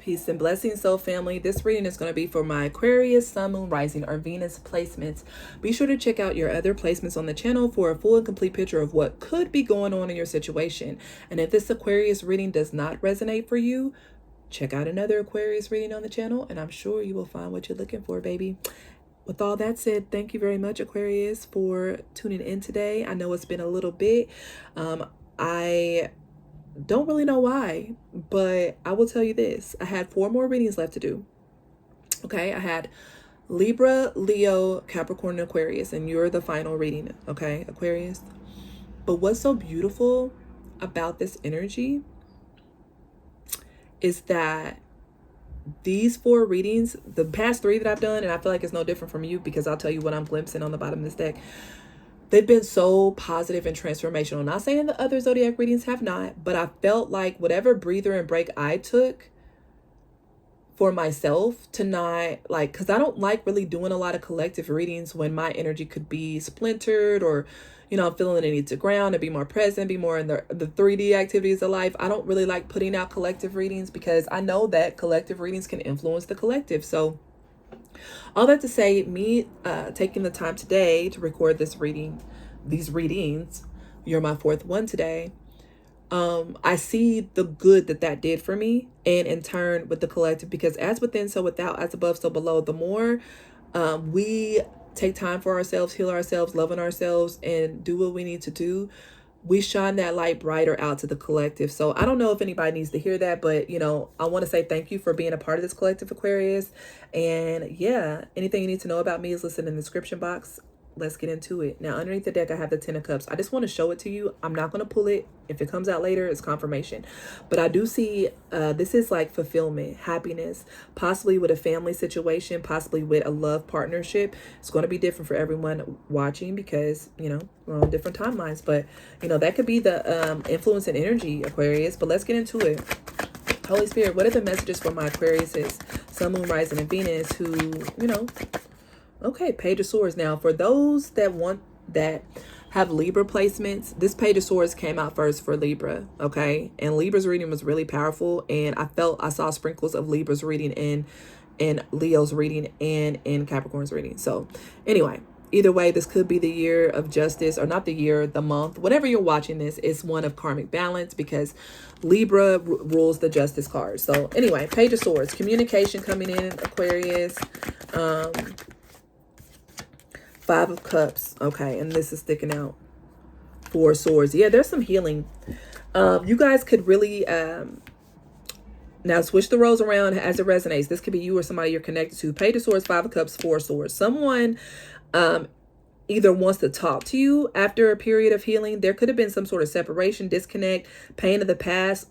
Peace and blessings, soul family. This reading is going to be for my Aquarius, Sun, Moon, Rising, or Venus placements. Be sure to check out your other placements on the channel for a full and complete picture of what could be going on in your situation. And if this Aquarius reading does not resonate for you, check out another Aquarius reading on the channel, and I'm sure you will find what you're looking for, baby. With all that said, thank you very much, Aquarius, for tuning in today. I know it's been a little bit. I don't really know why, but I will tell you this. I had 4 more readings left to do. Okay, I had Libra, Leo, Capricorn, and Aquarius, and you're the final reading, okay, Aquarius? But what's so beautiful about this energy is that these 4 readings, the past 3 that I've done, and I feel like it's no different from you because I'll tell you what I'm glimpsing on the bottom of this deck, they've been so positive and transformational. Not saying the other zodiac readings have not, but I felt like whatever breather and break I took for myself to not, like, because I don't like really doing a lot of collective readings when my energy could be splintered, or, you know, I'm feeling the need to ground and be more present, be more in the 3D activities of life. I don't really like putting out collective readings because I know that collective readings can influence the collective. So all that to say, me taking the time today to record these readings, you're my 4th one today. I see the good that did for me, and in turn with the collective, because as within, so without, as above, so below. The more we take time for ourselves, heal ourselves, love on ourselves, and do what we need to do, we shine that light brighter out to the collective. So I don't know if anybody needs to hear that, but, you know, I want to say thank you for being a part of this collective, Aquarius. And yeah, anything you need to know about me is listed in the description box. Let's get into it. Now, underneath the deck, I have the 10 of Cups. I just want to show it to you. I'm not going to pull it. If it comes out later, it's confirmation. But I do see this is like fulfillment, happiness, possibly with a family situation, possibly with a love partnership. It's going to be different for everyone watching because, you know, we're on different timelines. But, you know, that could be the influence and energy, Aquarius. But let's get into it. Holy Spirit, what are the messages for my Aquariuses, Sun, Moon, Rising, and Venus who, you know, okay, Page of Swords. Now, for those that have Libra placements, this Page of Swords came out first for Libra, okay? And Libra's reading was really powerful, and I saw sprinkles of Libra's reading in Leo's reading and in Capricorn's reading. So anyway, either way, this could be the year of justice, or not the year, the month. Whenever you're watching this, it's one of karmic balance because Libra rules the justice card. So anyway, Page of Swords, communication coming in, Aquarius. 5 of Cups. Okay, and this is sticking out. 4 Swords. Yeah, there's some healing. You guys could really now switch the roles around as it resonates. This could be you or somebody you're connected to. Page of Swords, 5 of Cups, 4 Swords. Someone either wants to talk to you after a period of healing. There could have been some sort of separation, disconnect, pain of the past,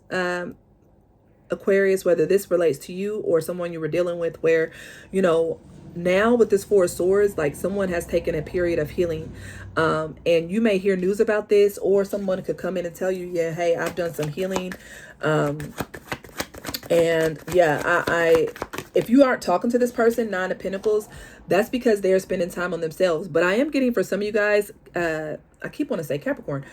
Aquarius, whether this relates to you or someone you were dealing with, where, you know, now with this 4 Swords, like someone has taken a period of healing, and you may hear news about this, or someone could come in and tell you, yeah, hey, I've done some healing. And yeah, I if you aren't talking to this person, 9 of Pentacles, that's because they're spending time on themselves. But I am getting, for some of you guys, I keep wanting to say Capricorn,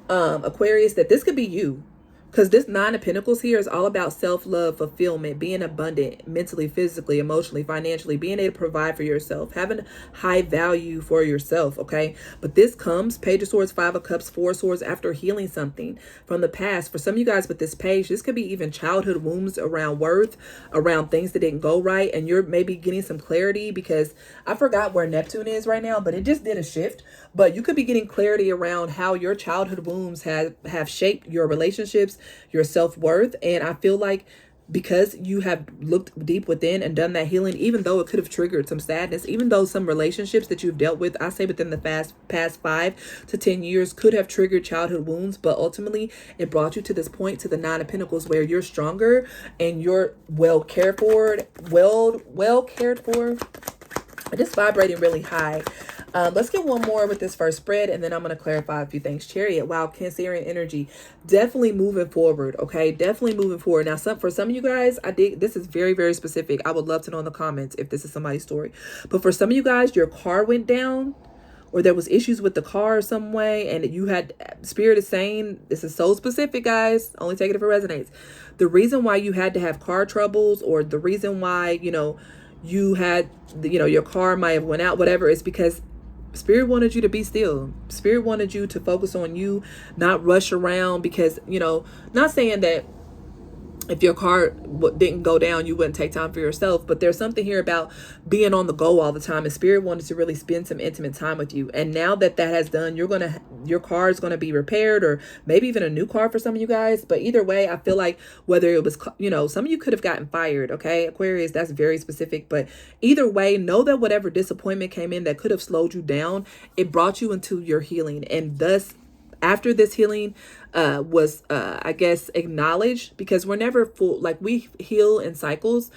Aquarius, that this could be you. Because this 9 of Pentacles here is all about self-love, fulfillment, being abundant mentally, physically, emotionally, financially, being able to provide for yourself, having high value for yourself, okay? But this comes, Page of Swords, 5 of Cups, 4 Swords, after healing something from the past. For some of you guys with this page, this could be even childhood wounds around worth, around things that didn't go right, and you're maybe getting some clarity, because I forgot where Neptune is right now, but it just did a shift. But you could be getting clarity around how your childhood wounds have shaped your relationships, your self-worth. And I feel like because you have looked deep within and done that healing, even though it could have triggered some sadness, even though some relationships that you've dealt with, I say within the past 5 to 10 years, could have triggered childhood wounds, but ultimately it brought you to this point, to the 9 of Pentacles, where you're stronger and you're well cared for, just vibrating really high. Let's get one more with this first spread, and then I'm going to clarify a few things. Chariot, wow, Cancerian energy, definitely moving forward, okay? Definitely moving forward. Now, for some of you guys, this is very, very specific. I would love to know in the comments if this is somebody's story. But for some of you guys, your car went down, or there was issues with the car some way, and you had, Spirit is saying, this is so specific, guys, only take it if it resonates. The reason why you had to have car troubles, or the reason why, you had, your car might have went out, whatever, is because Spirit wanted you to be still. Spirit wanted you to focus on you, not rush around, because, not saying that if your car didn't go down, you wouldn't take time for yourself. But there's something here about being on the go all the time. And Spirit wanted to really spend some intimate time with you. And now that that has done, your car is going to be repaired, or maybe even a new car for some of you guys. But either way, I feel like whether it was, some of you could have gotten fired. Okay, Aquarius, that's very specific. But either way, know that whatever disappointment came in that could have slowed you down, it brought you into your healing. And thus, after this healing was, I guess, acknowledged, because we're never full, like we heal in cycles.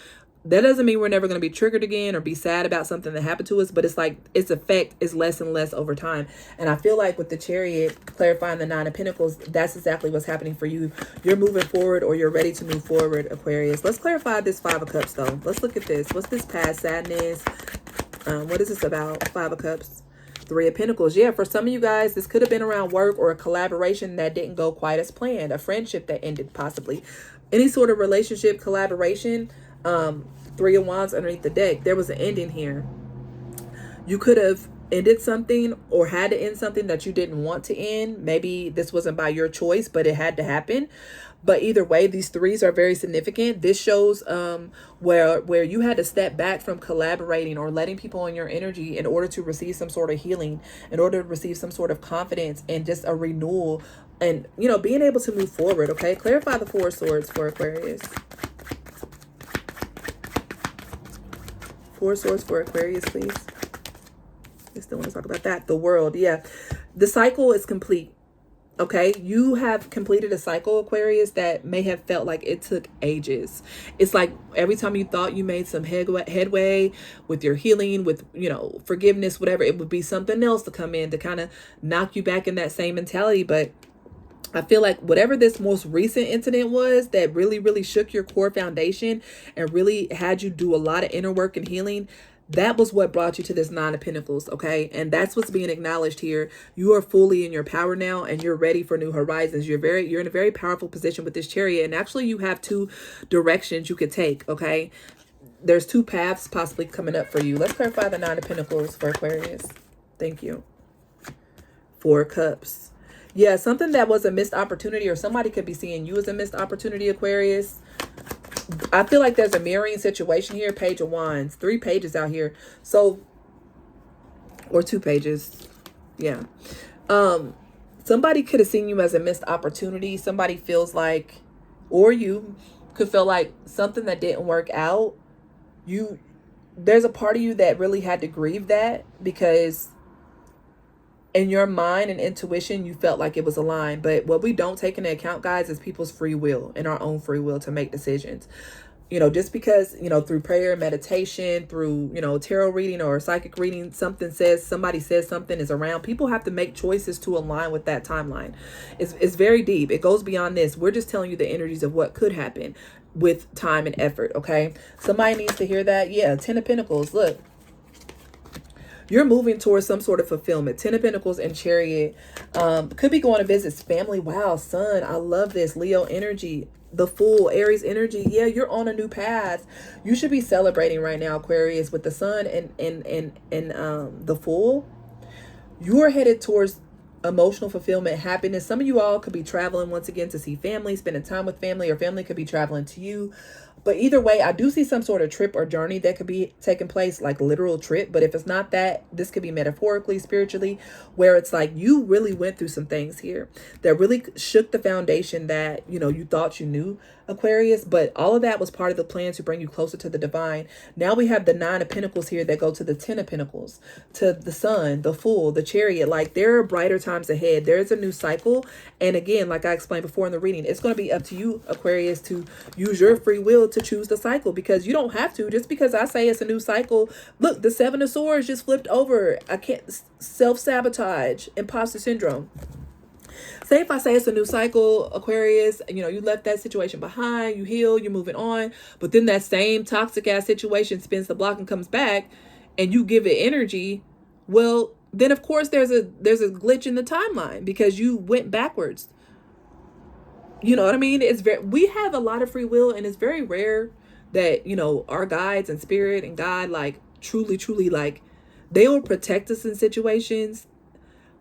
That doesn't mean we're never going to be triggered again or be sad about something that happened to us, but it's like its effect is less and less over time. And I feel like with the Chariot clarifying the Nine of Pentacles, that's exactly what's happening for you. You're moving forward, or you're ready to move forward, Aquarius. Let's clarify this Five of Cups, though. Let's look at this. What's this past sadness? What is this about? Five of Cups. Three of Pentacles. Yeah, for some of you guys, this could have been around work, or a collaboration that didn't go quite as planned. A friendship that ended, possibly. Any sort of relationship, collaboration. Three of Wands underneath the deck. There was an ending here. You could have ended something, or had to end something that you didn't want to end. Maybe this wasn't by your choice, but it had to happen. But either way, these threes are very significant. This shows where you had to step back from collaborating or letting people in your energy in order to receive some sort of healing, in order to receive some sort of confidence and just a renewal, and being able to move forward. Okay, clarify the Four of Swords for Aquarius. Four of Swords for Aquarius, please. I still want to talk about that. The World. Yeah, the cycle is complete. Okay, you have completed a cycle, Aquarius, that may have felt like it took ages. It's like every time you thought you made some headway with your healing, with, forgiveness, whatever, it would be something else to come in to kind of knock you back in that same mentality. But I feel like whatever this most recent incident was that really, really shook your core foundation and really had you do a lot of inner work and healing, that was what brought you to this Nine of Pentacles, okay? And that's what's being acknowledged here. You are fully in your power now, and you're ready for new horizons. You're in a very powerful position with this Chariot. And actually, you have two directions you could take, okay? There's two paths possibly coming up for you. Let's clarify the Nine of Pentacles for Aquarius. Thank you. Four of Cups. Yeah, something that was a missed opportunity, or somebody could be seeing you as a missed opportunity, Aquarius. I feel like there's a mirroring situation here. Page of Wands. 3 pages out here. So, or 2 pages. Yeah. Somebody could have seen you as a missed opportunity. Somebody feels like, or you could feel like something that didn't work out. There's a part of you that really had to grieve that, because in your mind and intuition, you felt like it was aligned. But what we don't take into account, guys, is people's free will and our own free will to make decisions. Just because, through prayer, meditation, through, tarot reading or psychic reading, somebody says something is around, people have to make choices to align with that timeline. It's very deep. It goes beyond this. We're just telling you the energies of what could happen with time and effort, okay? Somebody needs to hear that. Yeah, 10 of Pentacles. Look. You're moving towards some sort of fulfillment. 10 of Pentacles and Chariot. Could be going to visit family. Wow, Sun. I love this. Leo energy. The Fool. Aries energy. Yeah, you're on a new path. You should be celebrating right now, Aquarius, with the Sun and the Fool. You're headed towards emotional fulfillment, happiness. Some of you all could be traveling once again to see family, spending time with family, or family could be traveling to you. But either way, I do see some sort of trip or journey that could be taking place, like literal trip. But if it's not that, this could be metaphorically, spiritually, where it's like you really went through some things here that really shook the foundation that, you thought you knew, Aquarius. But all of that was part of the plan to bring you closer to the divine. Now we have the 9 of Pentacles here that go to the 10 of Pentacles, to the Sun, the Fool, the Chariot. Like, there are brighter times ahead. There's a new cycle. And again, like I explained before in the reading, it's going to be up to you, Aquarius, to use your free will to choose the cycle, because you don't have to. Just because I say it's a new cycle, look, the 7 of Swords just flipped over. I can't, self-sabotage, imposter syndrome. Say if I say it's a new cycle, Aquarius, you left that situation behind, you heal, you're moving on, but then that same toxic ass situation spins the block and comes back, and you give it energy. Well, then of course there's a glitch in the timeline because you went backwards. You know what I mean? We have a lot of free will, and it's very rare that, you know, our guides and spirit and God, like, truly, like, they will protect us in situations,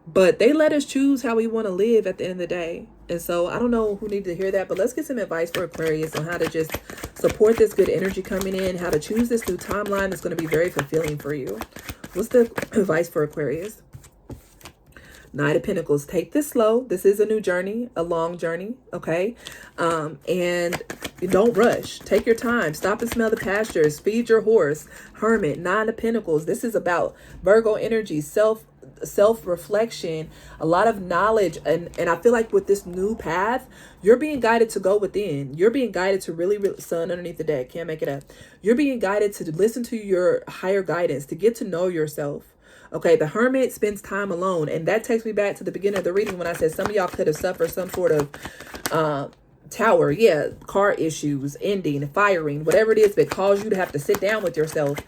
but they let us choose how we want to live at the end of the day. And so I don't know who needed to hear that, but let's get some advice for Aquarius on how to just support this good energy coming in, how to choose this new timeline that's going to be very fulfilling for you. What's the advice for Aquarius? Knight of Pentacles. Take this slow. This is a new journey, a long journey, okay? And don't rush. Take your time. Stop and smell the pastures. Feed your horse. Hermit. Nine of Pentacles. This is about Virgo energy, self-reflection, a lot of knowledge. And I feel like with this new path, you're being guided to go within. You're being guided to really sun underneath the deck. Can't make it up. You're being guided to listen to your higher guidance, to get to know yourself. Okay, the Hermit spends time alone. And that takes me back to the beginning of the reading when I said some of y'all could have suffered some sort of tower. Yeah, car issues, ending, firing, whatever it is that caused you to have to sit down with yourself.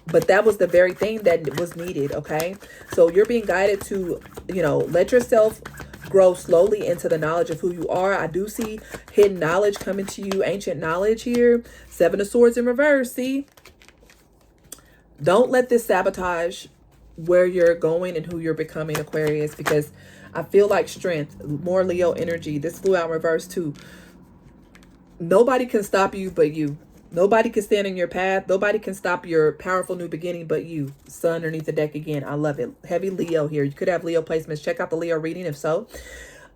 But that was the very thing that was needed, okay? So you're being guided to, you know, let yourself grow slowly into the knowledge of who you are. I do see hidden knowledge coming to you, ancient knowledge here. Seven of Swords in reverse, see? Don't let this sabotage where you're going and who you're becoming, Aquarius, because I feel like strength, more Leo energy. This flew out in reverse too. Nobody can stop you but you. Nobody can stand in your path. Nobody can stop your powerful new beginning but you. Sun underneath the deck again. I love it. Heavy Leo here. You could have Leo placements. Check out the Leo reading if so.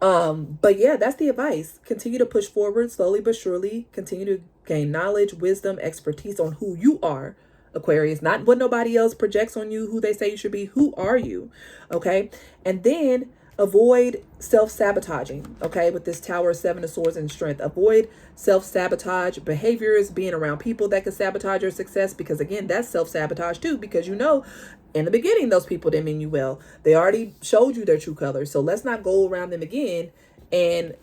But yeah, that's the advice. Continue to push forward slowly but surely. Continue to gain knowledge, wisdom, expertise on who you are, Aquarius, not what nobody else projects on you, who they say you should be. Who are you? Okay. And then avoid self-sabotaging, okay, with this Tower, Seven of Swords, and Strength. Avoid self-sabotage behaviors, being around people that can sabotage your success, because again, that's self-sabotage too, because you know, in the beginning, those people didn't mean you well. They already showed you their true colors. So let's not go around them again and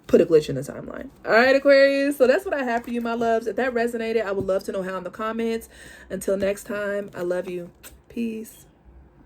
put a glitch in the timeline. All right, Aquarius. So that's what I have for you, my loves. If that resonated, I would love to know how in the comments. Until next time, I love you. Peace.